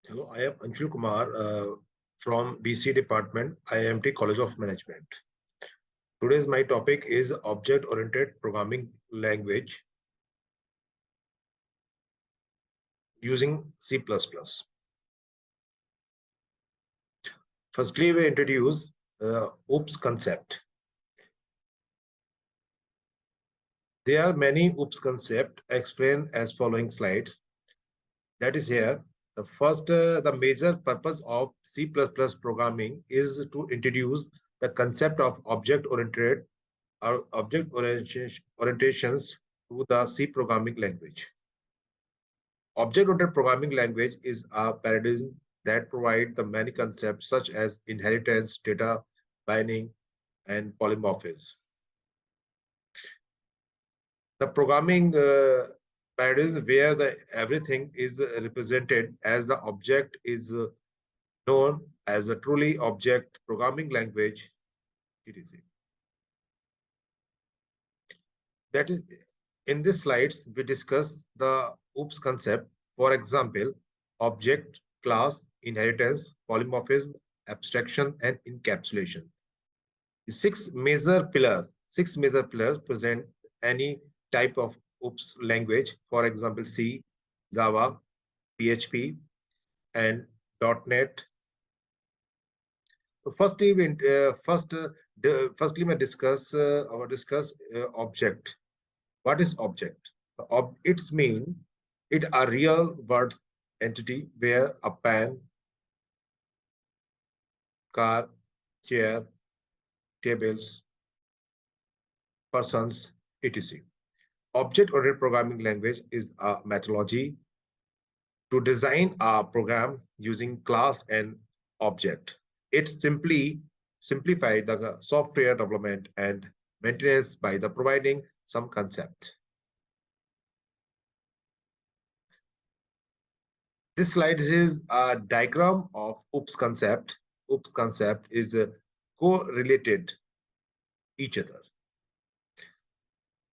Hello, I am Ansul Kumar from BCA Department, IIMT College of Management. Today's my topic is Object-Oriented Programming Language using C++. Firstly, we introduce OOPS concept. There are many OOPS concepts explained as following slides. That is here. The major purpose of C++ programming is to introduce the concept of object-oriented or object orientations to the C programming language. Object-oriented programming language is a paradigm that provides the many concepts such as inheritance, data binding, and polymorphism. The programming paradigm where everything is represented as the object is known as a truly object programming language, etc. That is, in these slides, we discuss the OOPS concept. For example, object, class, inheritance, polymorphism, abstraction, and encapsulation. The six major pillars present any type of OOPS language. For example, C, Java, PHP, and .NET. So firstly, we discuss object. What is object? It's mean it a real world entity where a pen, car, chair, tables, persons, etc. Object-oriented programming language is a methodology to design a program using class and object. It simply simplified the software development and maintenance by the providing some concept. This slide is a diagram of OOPS concept. OOPS concept is co-related each other.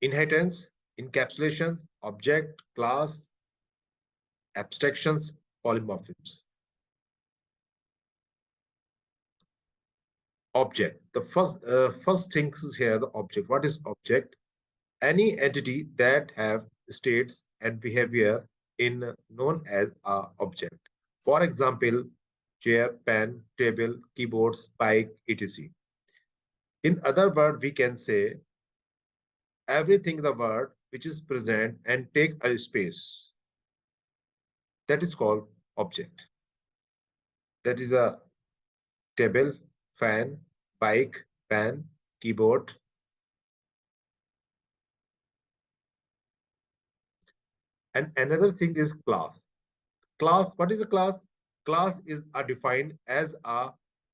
Inheritance, encapsulation, object, class, abstractions, polymorphisms. Object. The first thing is here the object. What is object? Any entity that have states and behavior in known as a object. For example, chair, pen, table, keyboard, bike, etc. In other words, we can say everything in the world which is present and take a space. That is called object. That is a table, fan, bike, pen, keyboard. And another thing is class. Class, what is a class? Class is defined as a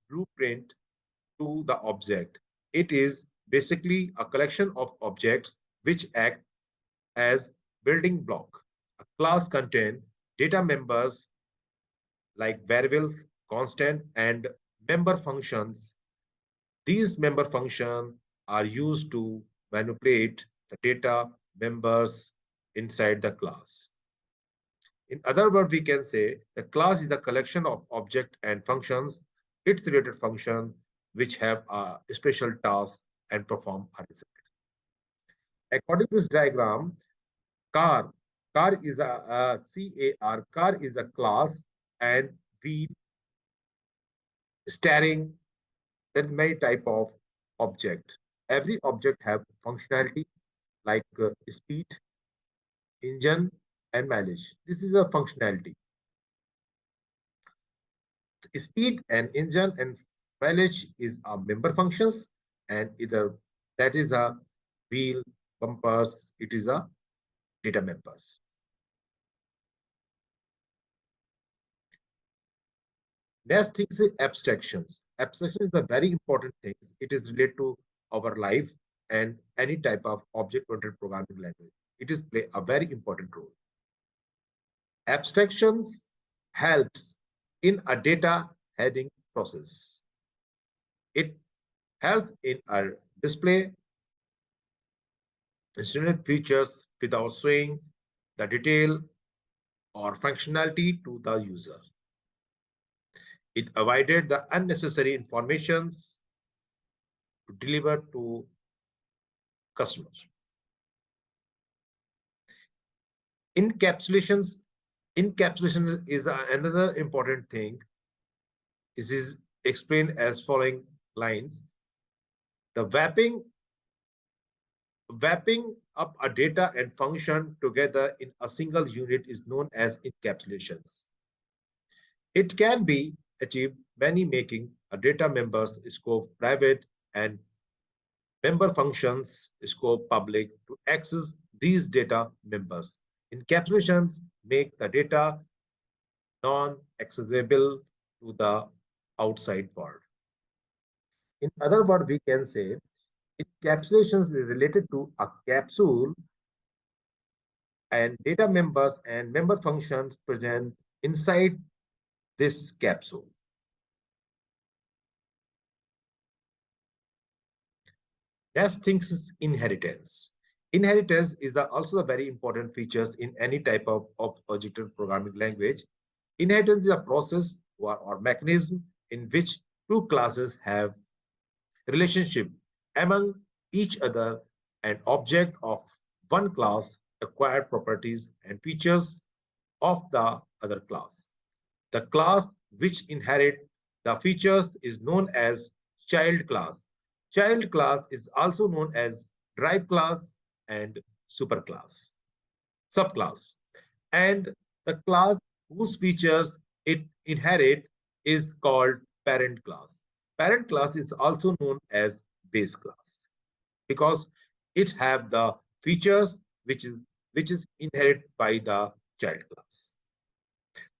blueprint to the object. It is basically a collection of objects which act as building block. A class contains data members like variables, constant, and member functions. These member functions are used to manipulate the data members inside the class. In other words, we can say the class is a collection of objects and functions, its related functions, which have a special task and perform a result. According to this diagram, car, car is car is a class, and wheel, steering, there are many type of object. Every object have functionality like speed, engine, and mileage. This is a functionality. Speed and engine and mileage is a member functions, and either that is a wheel, bumpers, it is a data members. Next thing is abstractions. Abstraction is a very important thing. It is related to our life and any type of object-oriented programming language. It is play a very important role. Abstractions helps in a data heading process. It helps in a display instrument features without showing the detail or functionality to the user. It avoided the unnecessary informations to deliver to customers. Encapsulations. Encapsulation is another important thing. This is explained as following lines. The wrapping up a data and function together in a single unit is known as encapsulations. It can be achieved by making a data member's scope private and member functions scope public to access these data members. Encapsulations make the data non-accessible to the outside world. In other words, we can say encapsulations is related to a capsule and data members and member functions present inside this capsule. Next thing is inheritance. Inheritance is also a very important features in any type of object-oriented programming language. Inheritance is a process or mechanism in which two classes have relationship among each other. An object of one class acquire properties and features of the other class. The class which inherit the features is known as child class. Child class is also known as derived class and superclass, subclass. And the class whose features it inherit is called parent class. Parent class is also known as base class because it have the features which is inherited by the child class.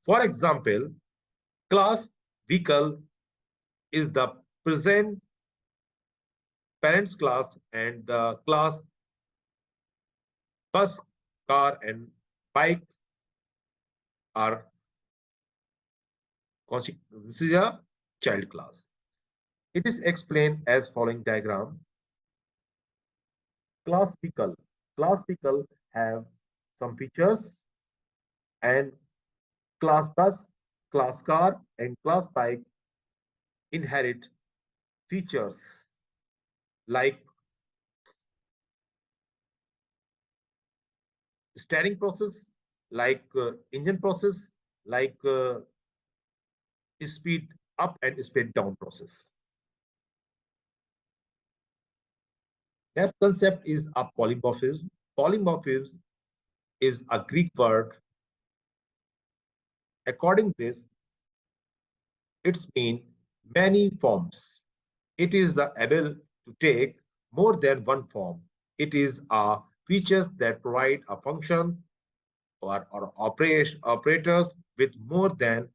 For example, class vehicle is the present parents class, and the class bus, car, and bike are this is a child class. It is explained as following diagram. Class vehicle. Class vehicle have some features, and class bus, class car, and class bike inherit features like steering process, like engine process, like speed up and speed down process. Next concept is a polymorphism. Polymorphism is a Greek word. According to this, it's mean many forms. It is the ability to take more than one form. It is a features that provide a function or operators with more than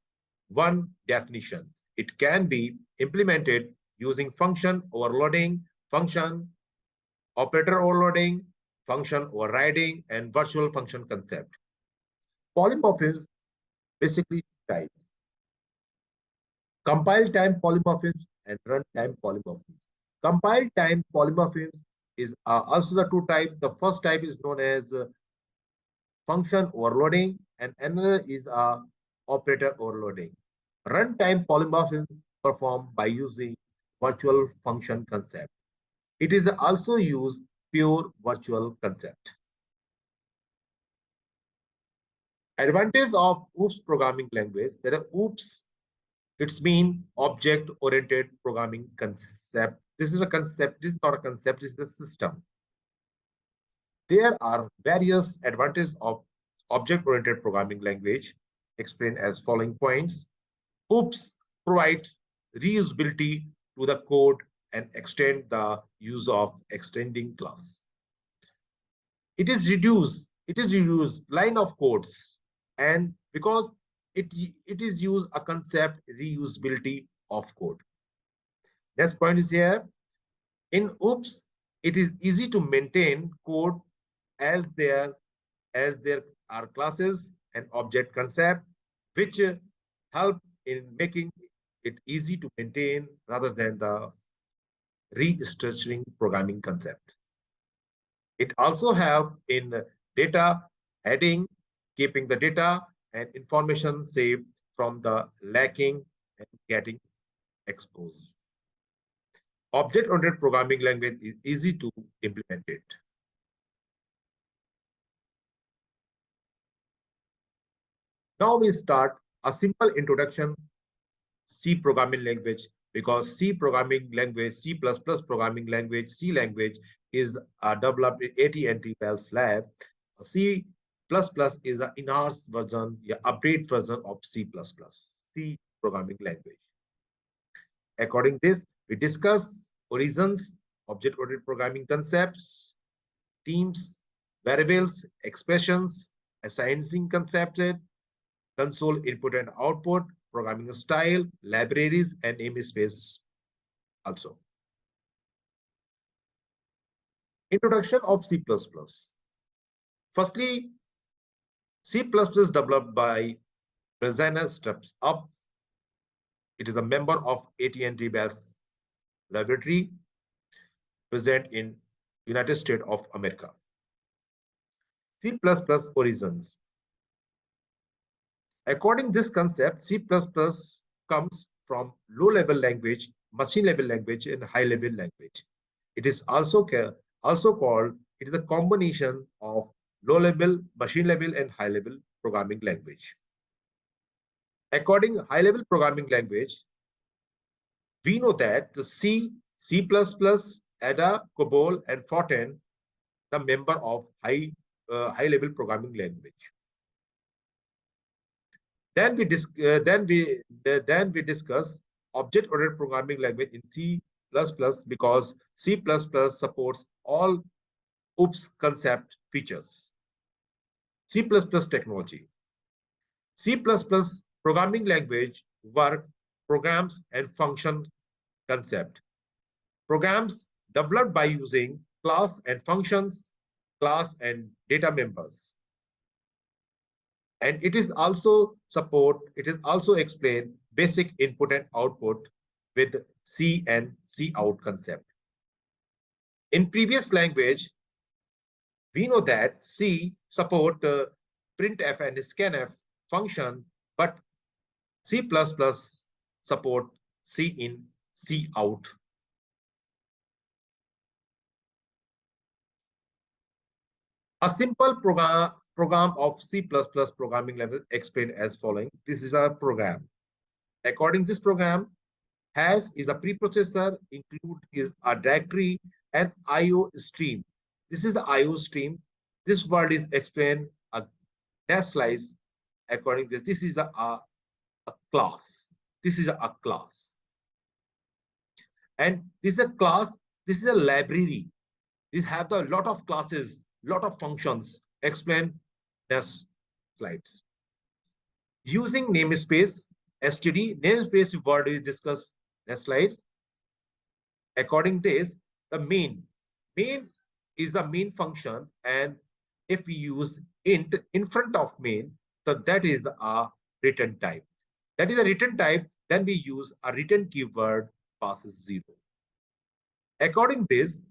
one definition. It can be implemented using function overloading, function operator overloading, function overriding, and virtual function concept. Polymorphisms basically type. Compile time polymorphisms and runtime polymorphisms. Compile time polymorphisms is also the two types. The first type is known as function overloading, and another is operator overloading. Runtime polymorphism performed by using virtual function concept. It is also used pure virtual concept. Advantage of OOPS programming language. There are OOPS. It's mean object-oriented programming concept. This is a concept. This is not a concept. This is a system. There are various advantages of object-oriented programming language explained as following points. OOPS provide reusability to the code and extend the use of extending class. It is reduced line of codes, and because it is used a concept reusability of code. Next point is here. In OOPS, it is easy to maintain code as there are classes and object concept, which help in making it easy to maintain rather than the restructuring programming concept. It also have in data heading, keeping the data and information safe from the lacking and getting exposed. Object-oriented programming language is easy to implement it. Now we start a simple introduction C programming language, because C programming language, C++ programming language, C language is developed in AT&T Bell's lab. C++ is an enhanced version, update version of C++, C programming language. According to this, we discuss origins, object-oriented programming concepts, teams, variables, expressions, assigning concepts, console input and output, programming style, libraries, and namespace also. Introduction of C++. Firstly, C++ developed by Brezhnev Steps Up. It is a member of AT&T Bell's laboratory present in United States of America. C++ origins. According to this concept, C++ comes from low-level language, machine-level language, and high-level language. It is also called, it is a combination of low-level, machine-level, and high-level programming language. According to high-level programming language, we know that the C, C++, Ada, COBOL, and Fortran, the member of high-level programming language. Then we discuss object-oriented programming language in C++ because C++ supports all OOPS concept features. C++ technology. C++ programming language work, programs, and function concept. Programs developed by using class and functions, class and data members. And it is also explain basic input and output with C and C out concept. In previous language, we know that C support printf and scanf function, but C++ support C in, C out. A simple program of C++ programming language explained as following. This is a program. According to this program, hash is a preprocessor, include is a directory, and IO stream. This is the IO stream. This word is explained a dash slice. According to this is a class. This is a class. And this is a class. This is a library. This have a lot of classes, lot of functions. Explain next slides. Using namespace, std, namespace word is discussed next slides. According to this, the main is a main function, and if we use int in front of main, so that is a return type. That is a return type, then we use a return keyword passes 0. According to this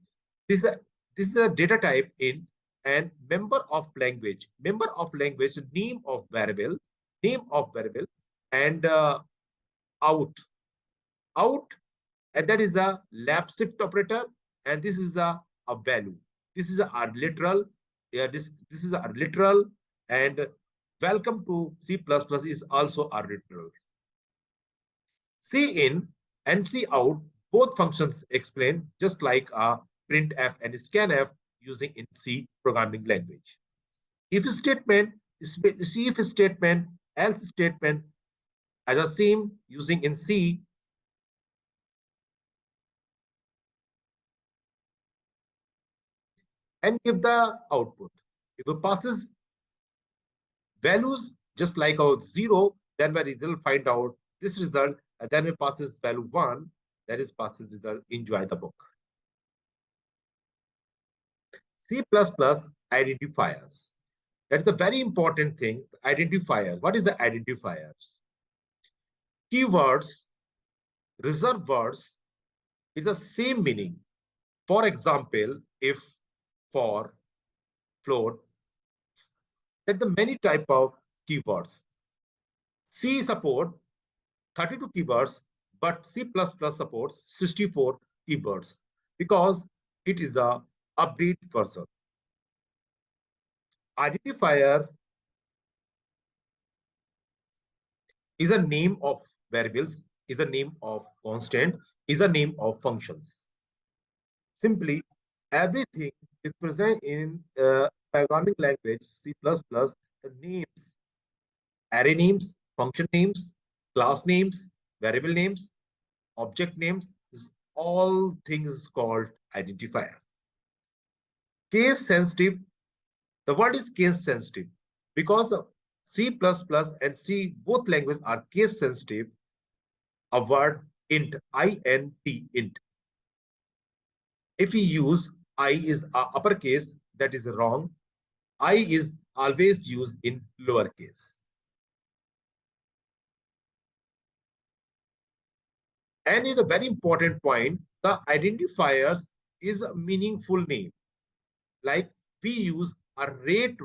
is a data type int, and member of language, name of variable, and out, and that is a lab shift operator, and this is a value. This is a literal. This is a literal, and welcome to C++ is also a literal. C in and C out, both functions explain just like a printf and scanf using in C programming language. If statement, if statement, else statement as a same using in C. And give the output. If it passes values just like our 0, then the result find out this result, and then it passes value 1, that is passes result, enjoy the book. C++ identifiers. That is the very important thing. Identifiers. What is the identifiers? Keywords, reserved words is the same meaning. For example, if, for, float, there's the many type of keywords. C support 32 keywords, but C++ supports 64 keywords because it is a update version. Identifier is a name of variables, is a name of constant, is a name of functions. Simply, everything is present in programming language C++, the names, array names, function names, class names, variable names, object names, all things called identifier. Case sensitive, the word is case sensitive because C++ and C both languages are case sensitive. A word int, int. If we use I is uppercase, that is wrong. I is always used in lowercase. And is a very important point, the identifiers is a meaningful name. Like we use a rate,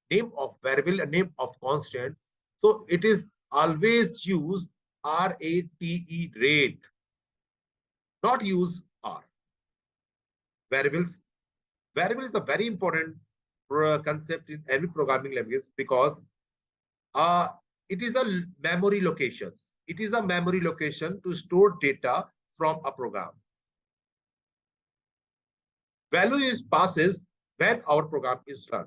name of variable, a name of constant. So it is always use RATE, rate, not use R. Variables. Variable is a very important concept in every programming language because it is a memory locations. It is a memory location to store data from a program. Value is passes when our program is run.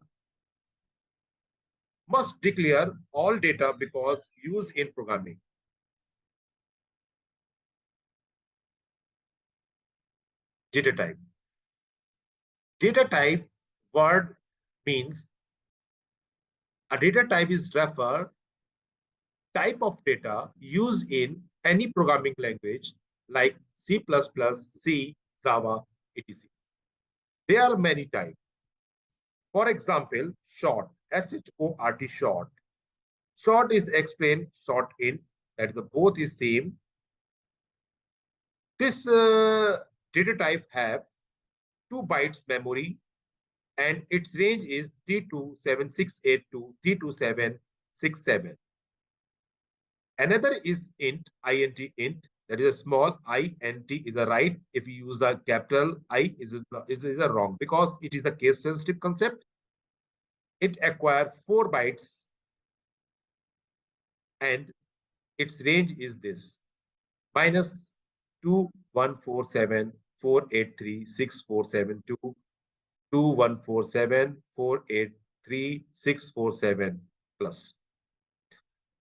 Must declare all data because used in programming. Data type. Data type word means a data type is refer type of data used in any programming language like C++, C, Java, etc. There are many types. For example, short, short, short. Short is explained short int, that the both is same. This data type have 2 bytes memory and its range is 32768 to 32767. Another is int, int, that is a small int is a right. If you use a capital I is a wrong because it is a case sensitive concept. It acquires 4 bytes and its range is this minus 2147 483 6472 2147 483 647 plus.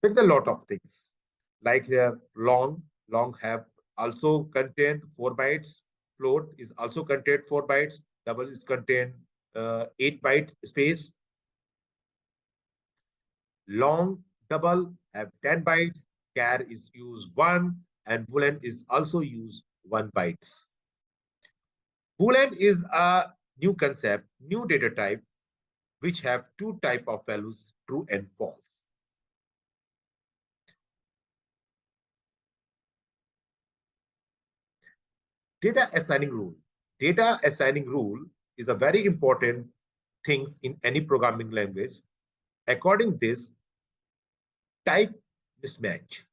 There's a lot of things like here long have also contained 4 bytes, float is also contained 4 bytes, double is contained 8 byte space, long double have 10 bytes, char is used 1 and boolean is also used 1 bytes. Boolean is a new concept, new data type which have 2 type of values, true and false. Data assigning rule. Data assigning rule is a very important things in any programming language. According this, type mismatch.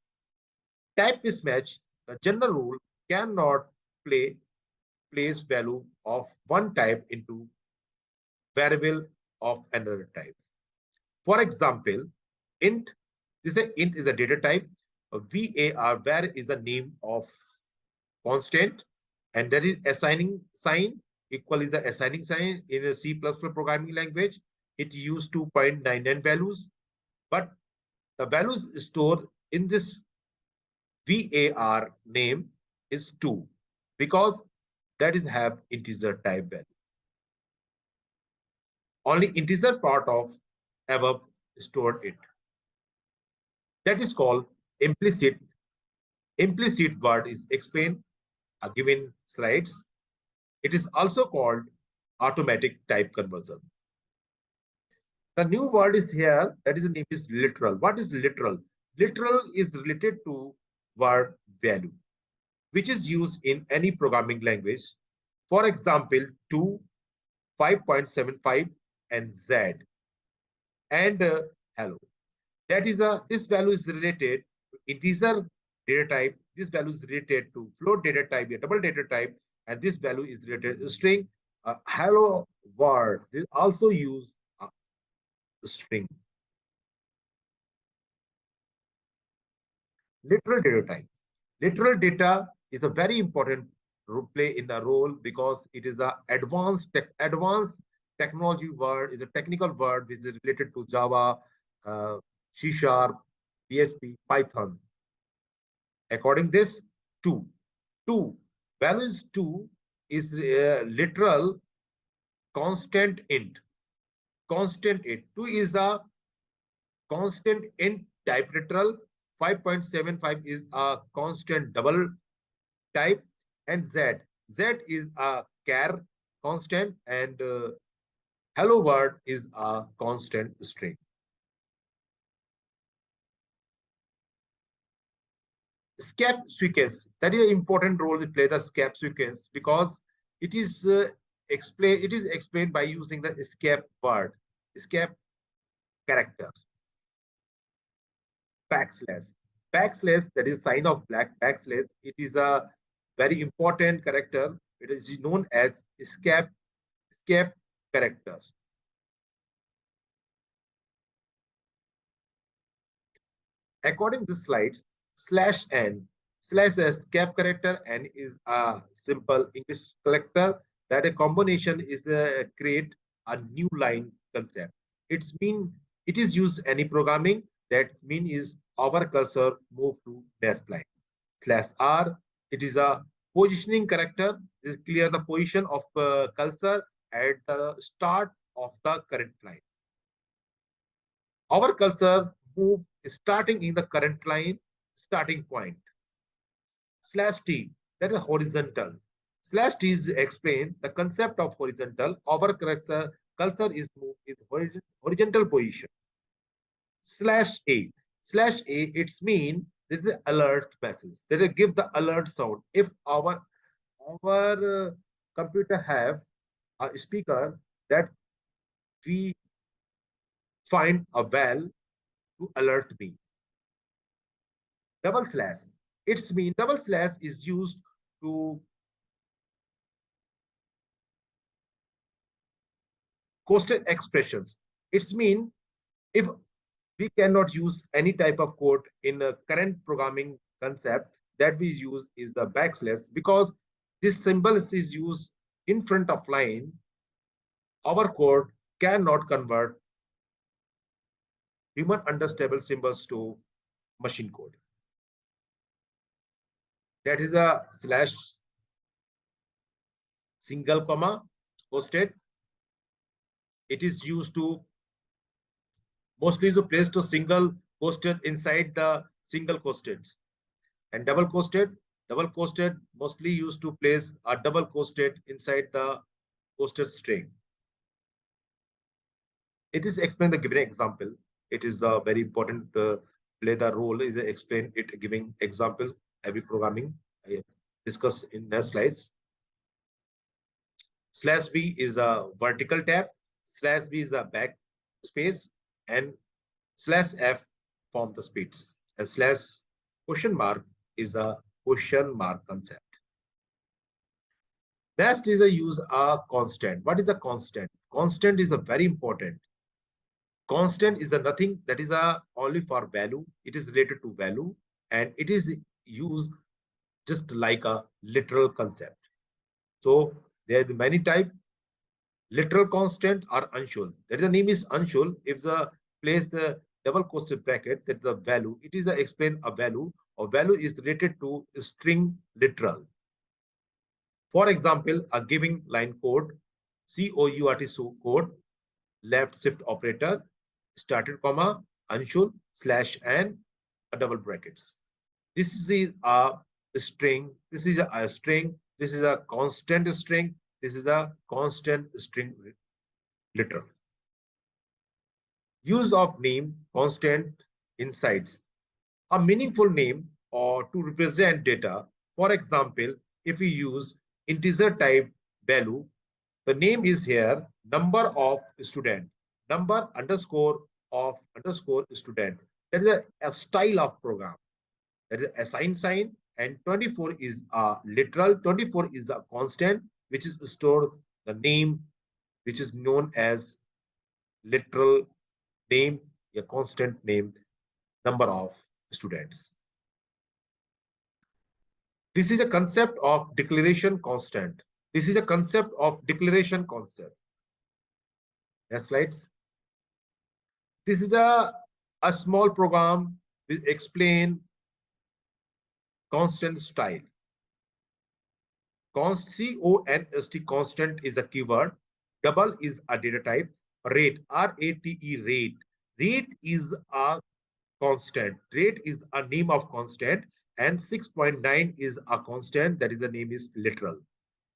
Type mismatch, the general rule cannot place value of one type into variable of another type. For example, int, int is a data type. A var, var is a name of constant, and that is assigning sign. Equal is the assigning sign in a C++ programming language. It used 2.99 values, but the values stored in this var name is 2 because that is have integer type value. Only integer part of above stored it. That is called implicit. Implicit word is explained given slides. It is also called automatic type conversion. The new word is here, that is the name is literal. What is literal? Literal is related to word value, which is used in any programming language. For example, 2, 5.75, and Z, and hello. That is this value is related to integer data type, this value is related to float data type, a double data type, and this value is related to string. Hello world, they also use a string. Literal data type. Literal data is a very important play in the role because it is a advanced technology word, is a technical word which is related to Java, uh, C Sharp, PHP, Python. According this, two, two values two is literal constant int. Constant int. Two is a constant int type literal. 5.75 is a constant double type, and z is a char constant, and hello world is a constant string. Escape sequence, that is an important role to play, the escape sequence, because it is explained by using the escape word, escape character. Backslash, that is sign of black, backslash, it is a very important character. It is known as escape character. According to slides, slash escape character n is a simple English character that a combination is create a new line concept. It is used any programming. That mean is our cursor move to next line. Slash r, it is a positioning character. Is clear the position of cursor at the start of the current line. Our cursor move starting in the current line starting point. Slash t, that is horizontal. Slash t is explain the concept of horizontal. Our cursor is moved is horizontal position. Slash a, it's mean this is alert message. That will give the alert sound. If our computer have a speaker that we find a bell to alert me. Double slash, it's mean double slash is used to costed expressions. It's mean if we cannot use any type of code in a current programming concept, that we use is the backslash, because this symbol is used in front of line. Our code cannot convert human understandable symbols to machine code. That is a slash single comma posted. It is used to mostly to place to single posted inside the single posted, and double posted mostly used to place a double posted inside the posted string. It is explained the given example. It is a very important play the role is explain it giving examples. Every programming I discuss in next slides. Slash b is a vertical tab. Slash b is a backspace, and slash f form the speeds. And slash question mark is a question mark concept. Next is a use a constant. What is a constant? Constant is a very important. Constant is a nothing that is a only for value. It is related to value, and it is used just like a literal concept. So there are many types. Literal constant or Ansul. That is the name is Ansul. If the place the double quoted bracket, that the value, it is a explain a value, or value is related to string literal. For example, a giving line code, COURT code, left shift operator, started comma, Ansul, slash and a double brackets. This is a string, this is a string, this is a constant string, this is a constant string literal. Use of name constant insights. A meaningful name or to represent data. For example, if we use integer type value, the name is here number of student, number underscore of underscore student. That is a style of program. that is assign sign, and 24 is a literal. 24 is a constant which is stored the name which is known as literal name, a constant name, number of students. This is a concept of declaration constant. This is a concept of declaration concept. Next slides. This is a small program which explain constant style. CONST constant is a keyword. Double is a data type. Rate, R-A-T-E, rate. Rate is a constant. Rate is a name of constant, and 6.9 is a constant, that is the name is literal.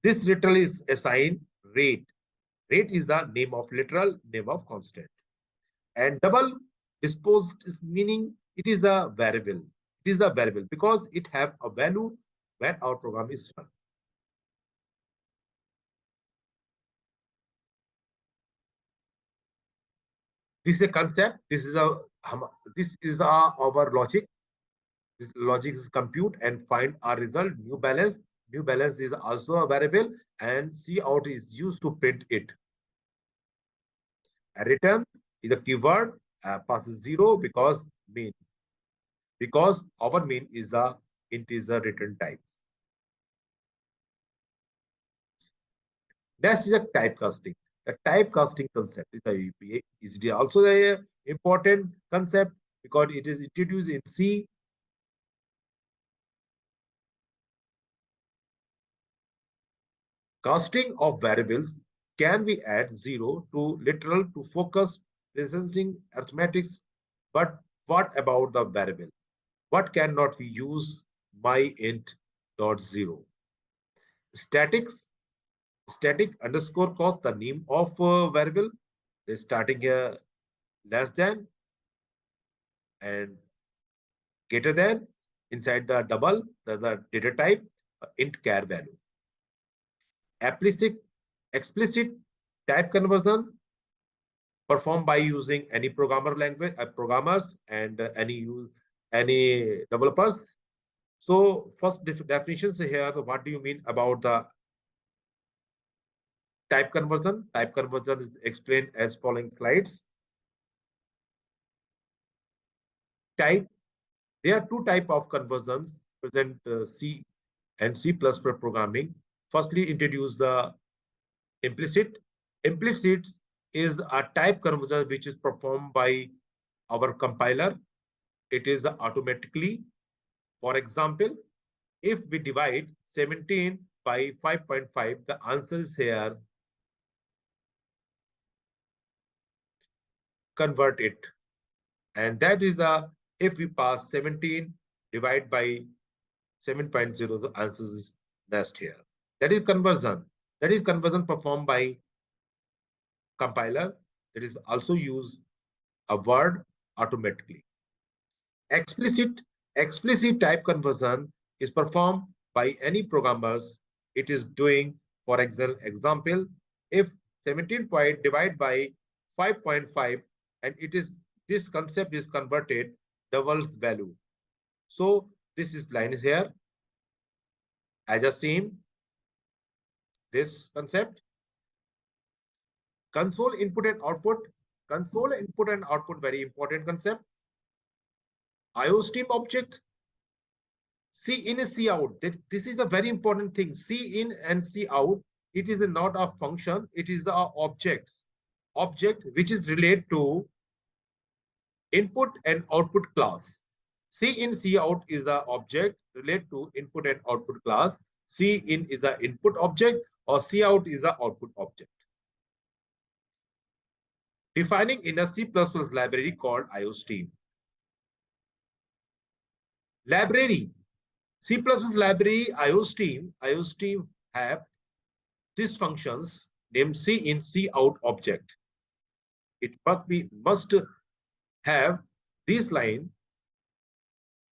This literal is assigned rate. Rate is the name of literal, name of constant. And double disposed is meaning it is the variable. It is the variable because it have a value when our program is run. This is a concept. This is our logic. This logic is compute and find our result. New balance. New balance is also a variable, and cout is used to print it. A return is a keyword, passes 0 because our main is a integer return type. Next is a typecasting. The typecasting concept is also a important concept because it is introduced in C. Casting of variables can be add 0 to literal to focus presenting arithmetics. But what about the variable? What cannot we use my int dot 0? Statics, static underscore cost, the name of variable is starting here less than and greater than inside the double, the data type int char value. Explicit type conversion performed by using any programmer language, programmers and any developers. So first definitions here. What do you mean about the type conversion? Type conversion is explained as following slides. Type. There are two types of conversions present C and C++ programming. Firstly, introduce the implicit. Implicit is a type conversion which is performed by our compiler. It is automatically. For example, if we divide 17 by 5.5, the answer is here. Convert it. And that is if we pass 17 divide by 7.0, the answer is next here. That is conversion. That is conversion performed by compiler. That is also use a word automatically. Explicit type conversion is performed by any programmers. It is doing, for example, if 17 point divided by 5.5 and this concept is converted doubles value. So this is line is here. I just seen this concept. Console input and output. Console input and output, very important concept. IOStream object. C in and C out. This is the very important thing. C in and C out. It is not a function. It is a objects. Object which is related to input and output class. C in C out is the object related to input and output class. C in is the input object or C out is the output object. Defining in a C++ library called IOStream. Library. C++ library IOStream have these functions named C in C out object. It must have this line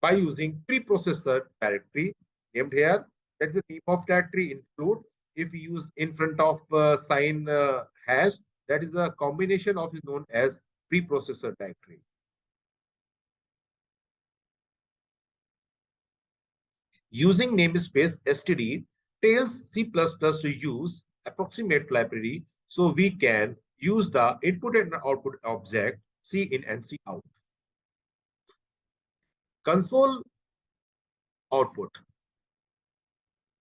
by using preprocessor directory named here. That is the name of directory include. If we use in front of sign hash, that is a combination of is known as preprocessor directory. Using namespace std tells C++ to use approximate library so we can use the input and output object C in and C out. Console output.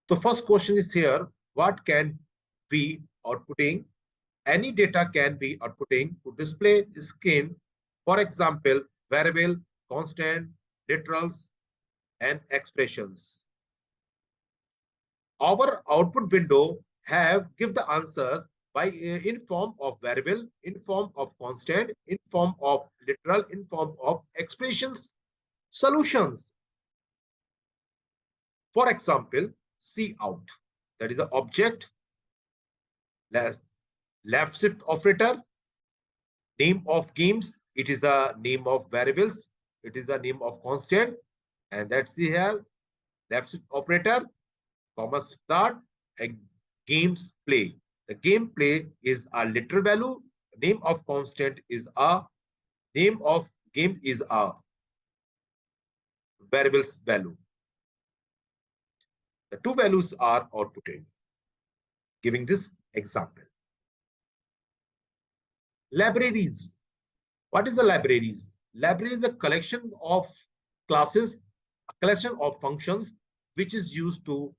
The first question is here, what can be outputting? Any data can be outputting to display screen, for example, variable, constant, literals, and expressions. Our output window give the answers by in form of variable, in form of constant, in form of literal, in form of expressions, solutions. For example, C out, that is the object, left shift operator, name of games, it is the name of variables, it is the name of constant, and that's the here left shift operator, comma start, and games play. The game play is a literal value, name of constant is a, name of game is a variable's value. The two values are outputted. Giving this example. Libraries. What is the libraries? Library is a collection of classes, a collection of functions which is used to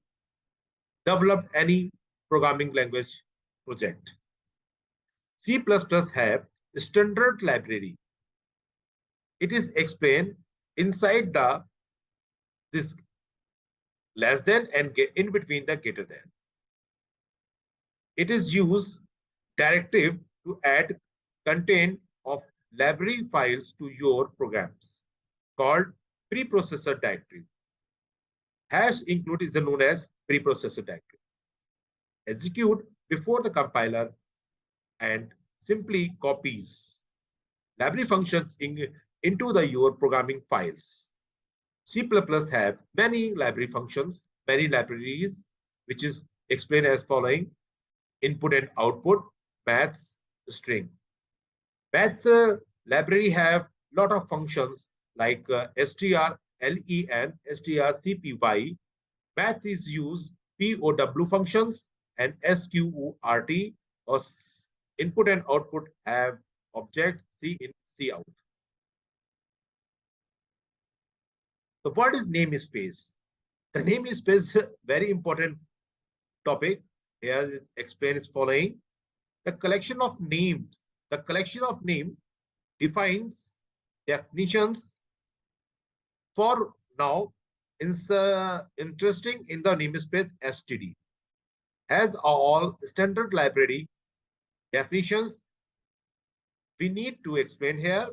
develop any programming language project. C++ have a standard library. It is explained inside the this less than and in between the greater than. It is used directive to add content of library files to your programs called preprocessor directory. Hash include is known as preprocessor directory. Execute before the compiler and simply copies library functions into your programming files. C++ have many library functions, many libraries, which is explained as following: input and output, maths, string. Math library have lot of functions like strlen, strcpy. Math is used POW functions and SQRT, or input and output have object C in, C out. So what is namespace? The namespace is a very important topic. Here it explains following: the collection of names. The collection of name defines definitions. For now, it's interesting in the namespace std has all standard library definitions. We need to explain here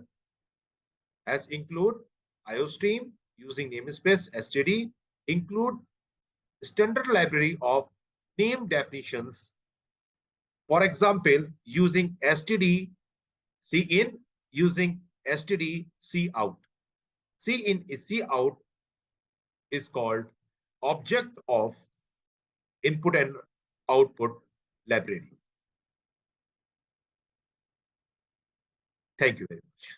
as include IOStream using namespace std, include standard library of name definitions. For example, using std cin, using std cout. Cin is cout is called object of input and output library. Thank you very much.